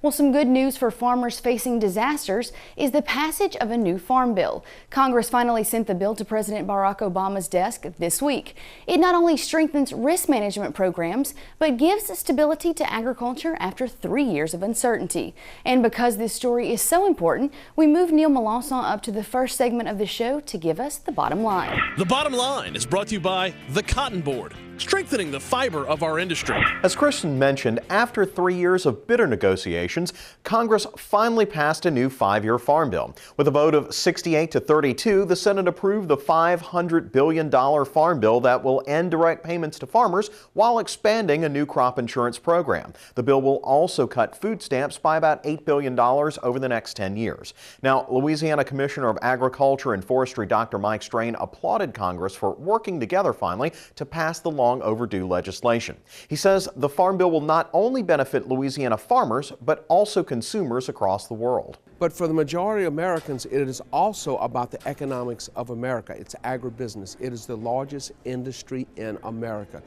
Well, some good news for farmers facing disasters is the passage of a new farm bill. Congress finally sent the bill to President Barack Obama's desk this week. It not only strengthens risk management programs, but gives stability to agriculture after 3 years of uncertainty. And because this story is so important, we moved Neil Melancon up to the first segment of the show to give us the bottom line. The bottom line is brought to you by the Cotton Board, strengthening the fiber of our industry. As Kristen mentioned, after 3 years of bitter negotiations, Congress finally passed a new 5-year farm bill. With a vote of 68 to 32, the Senate approved the $500 billion farm bill that will end direct payments to farmers while expanding a new crop insurance program. The bill will also cut food stamps by about $8 billion over the next 10 years. Now, Louisiana Commissioner of Agriculture and Forestry Dr. Mike Strain applauded Congress for working together finally to pass the long overdue legislation. He says the farm bill will not only benefit Louisiana farmers, but also consumers across the world. But for the majority of Americans, it is also about the economics of America. It's agribusiness. It is the largest industry in America.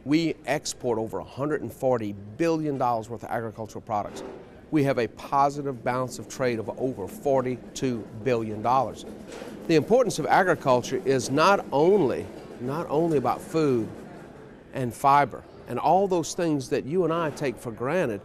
We export over $140 billion worth of agricultural products. We have a positive balance of trade of over $42 billion. The importance of agriculture is not only about food and fiber and all those things that you and I take for granted,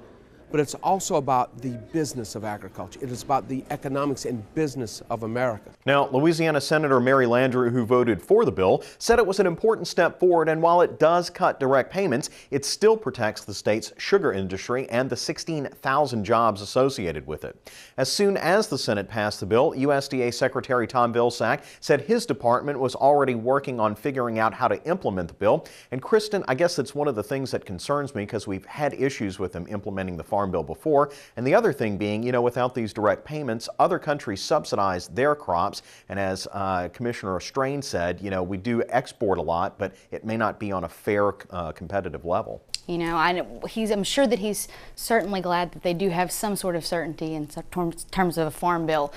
but it's also about the business of agriculture. It is about the economics and business of America. Now, Louisiana Senator Mary Landrieu, who voted for the bill, said it was an important step forward, and while it does cut direct payments, it still protects the state's sugar industry and the 16,000 jobs associated with it. As soon as the Senate passed the bill, USDA Secretary Tom Vilsack said his department was already working on figuring out how to implement the bill. And Kristen, I guess that's one of the things that concerns me, because we've had issues with them implementing the farm bill before. And the other thing being, without these direct payments, other countries subsidize their crops. And as Commissioner Strain said, we do export a lot, but it may not be on a fair, competitive level. I'm sure that he's certainly glad that they do have some sort of certainty in terms of a farm bill.